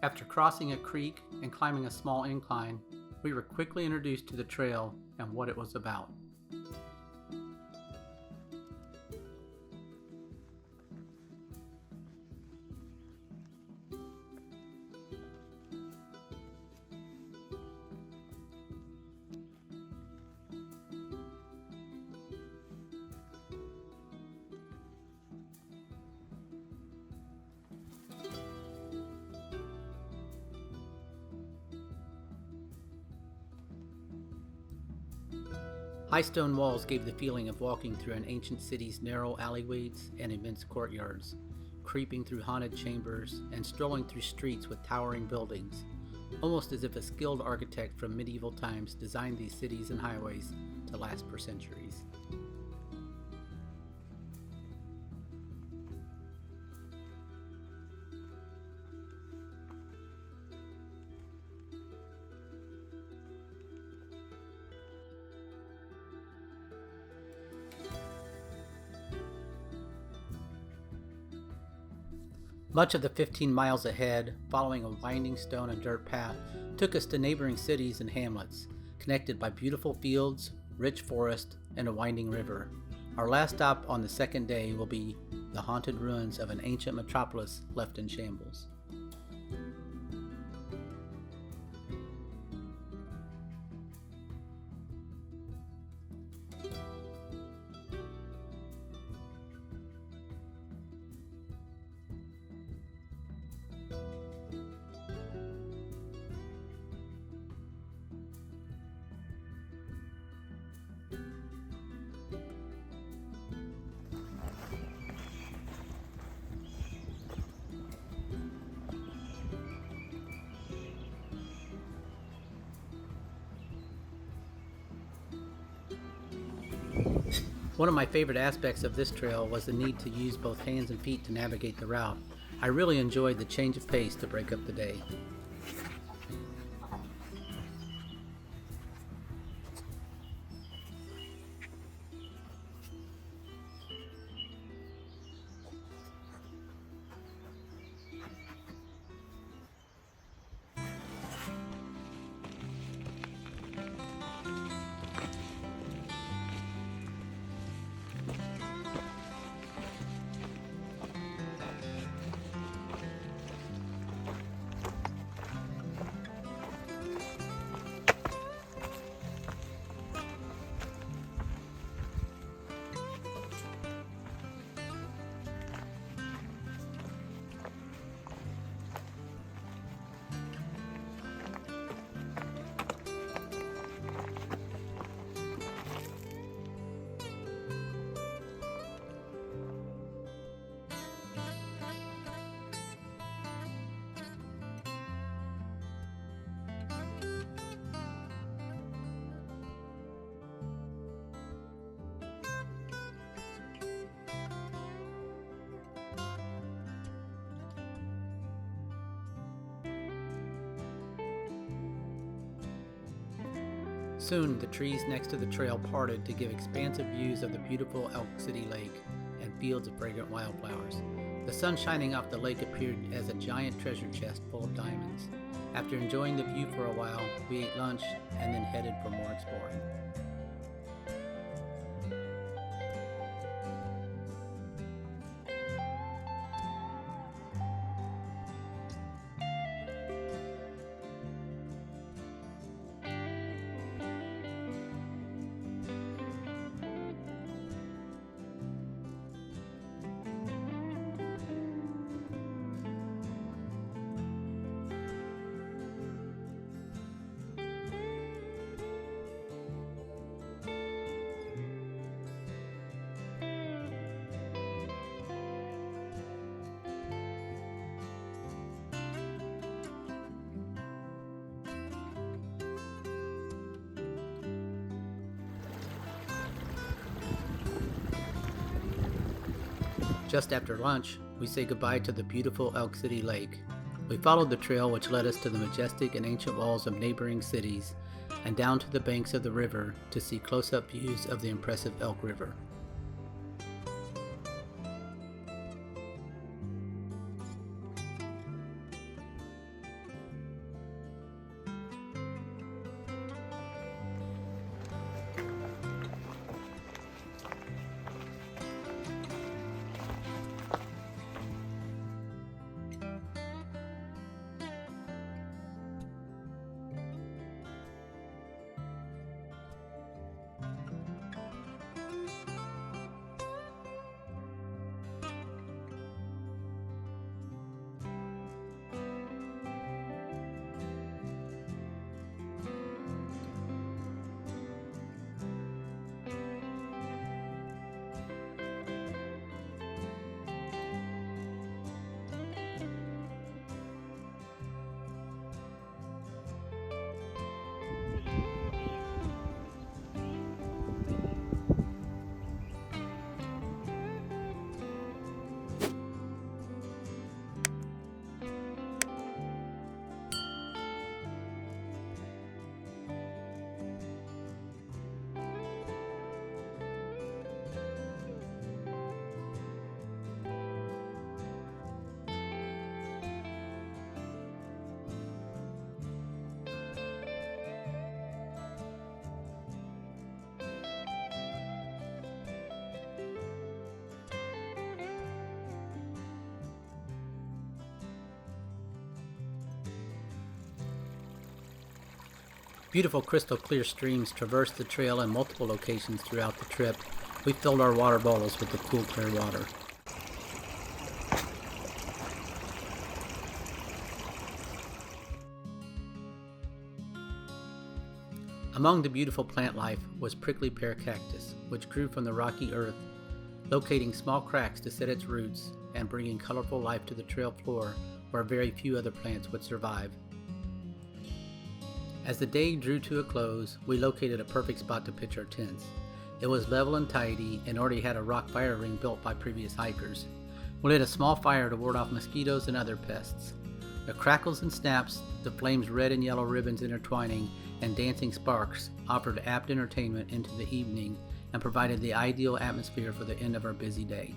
After crossing a creek and climbing a small incline, we were quickly introduced to the trail and what it was about. High stone walls gave the feeling of walking through an ancient city's narrow alleyways and immense courtyards, creeping through haunted chambers and strolling through streets with towering buildings, almost as if a skilled architect from medieval times designed these cities and highways to last for centuries. Much of the 15 miles ahead, following a winding stone and dirt path, took us to neighboring cities and hamlets, connected by beautiful fields, rich forest, and a winding river. Our last stop on the second day will be the haunted ruins of an ancient metropolis left in shambles. One of my favorite aspects of this trail was the need to use both hands and feet to navigate the route. I really enjoyed the change of pace to break up the day. Soon, the trees next to the trail parted to give expansive views of the beautiful Elk City Lake and fields of fragrant wildflowers. The sun shining off the lake appeared as a giant treasure chest full of diamonds. After enjoying the view for a while, we ate lunch and then headed for more exploring. Just after lunch, we say goodbye to the beautiful Elk City Lake. We followed the trail which led us to the majestic and ancient walls of neighboring cities and down to the banks of the river to see close-up views of the impressive Elk River. Beautiful crystal clear streams traversed the trail in multiple locations throughout the trip. We filled our water bottles with the cool, clear water. Among the beautiful plant life was prickly pear cactus, which grew from the rocky earth, locating small cracks to set its roots and bringing colorful life to the trail floor where very few other plants would survive. As the day drew to a close, we located a perfect spot to pitch our tents. It was level and tidy and already had a rock fire ring built by previous hikers. We lit a small fire to ward off mosquitoes and other pests. The crackles and snaps, the flames' red and yellow ribbons intertwining, and dancing sparks offered apt entertainment into the evening and provided the ideal atmosphere for the end of our busy day.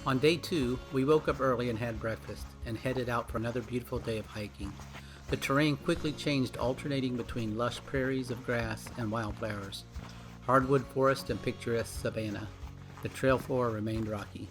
On day 2, we woke up early and had breakfast, and headed out for another beautiful day of hiking. The terrain quickly changed, alternating between lush prairies of grass and wildflowers, hardwood forest and picturesque savanna. The trail floor remained rocky.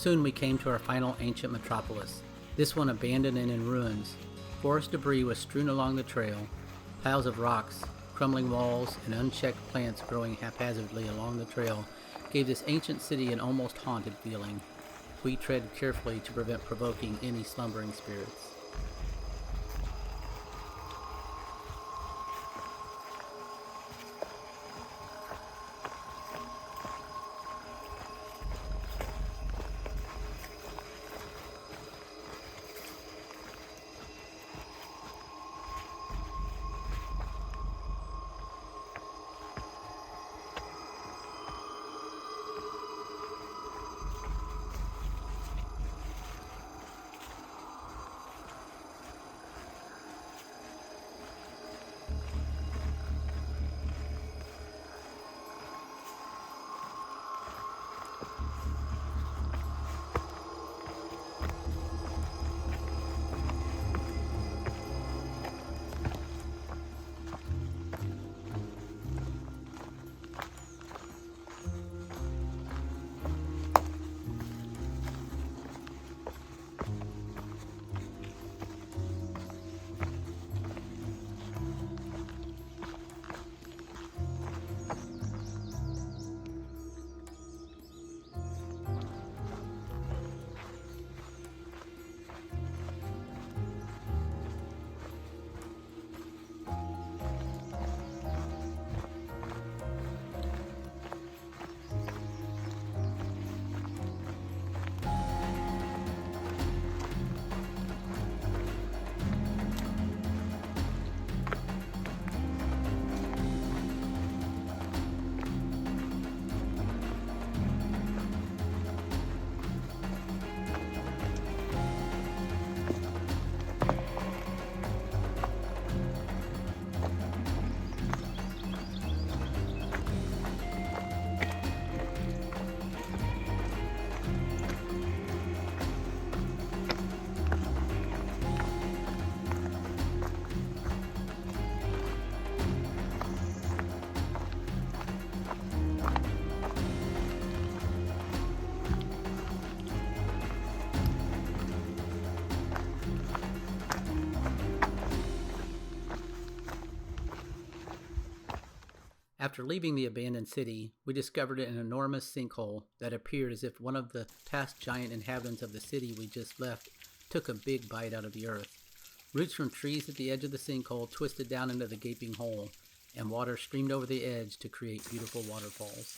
Soon we came to our final ancient metropolis, this one abandoned and in ruins. Forest debris was strewn along the trail, piles of rocks, crumbling walls, and unchecked plants growing haphazardly along the trail gave this ancient city an almost haunted feeling. We tread carefully to prevent provoking any slumbering spirits. After leaving the abandoned city, we discovered an enormous sinkhole that appeared as if one of the past giant inhabitants of the city we just left took a big bite out of the earth. Roots from trees at the edge of the sinkhole twisted down into the gaping hole, and water streamed over the edge to create beautiful waterfalls.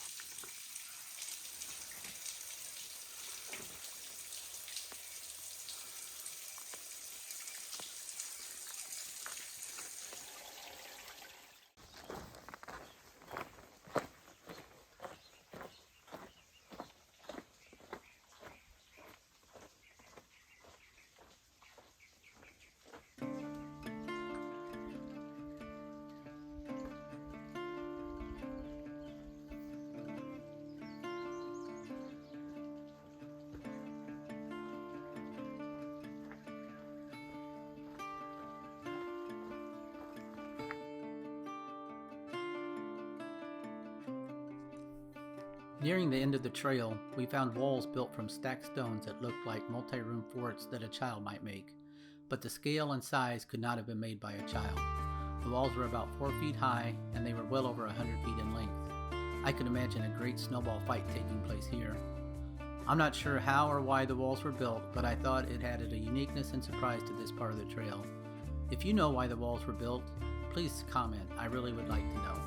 Nearing the end of the trail, we found walls built from stacked stones that looked like multi-room forts that a child might make, but the scale and size could not have been made by a child. The walls were about 4 feet high, and they were well over 100 feet in length. I could imagine a great snowball fight taking place here. I'm not sure how or why the walls were built, but I thought it added a uniqueness and surprise to this part of the trail. If you know why the walls were built, please comment. I really would like to know.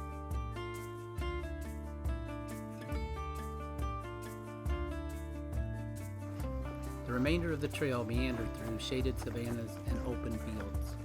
The remainder of the trail meandered through shaded savannas and open fields.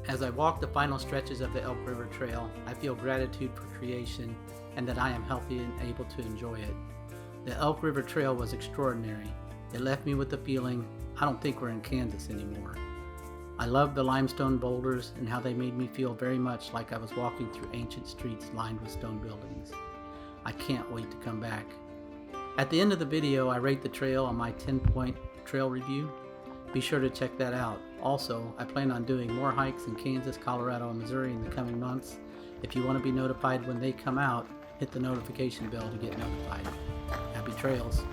As I walk the final stretches of the Elk River Trail, I feel gratitude for creation and that I am healthy and able to enjoy it. The Elk River Trail was extraordinary. It left me with the feeling, I don't think we're in Kansas anymore. I loved the limestone boulders and how they made me feel very much like I was walking through ancient streets lined with stone buildings. I can't wait to come back. At the end of the video, I rate the trail on my 10-point trail review. Be sure to check that out. Also, I plan on doing more hikes in Kansas, Colorado, and Missouri in the coming months. If you want to be notified when they come out, hit the notification bell to get notified. Happy trails.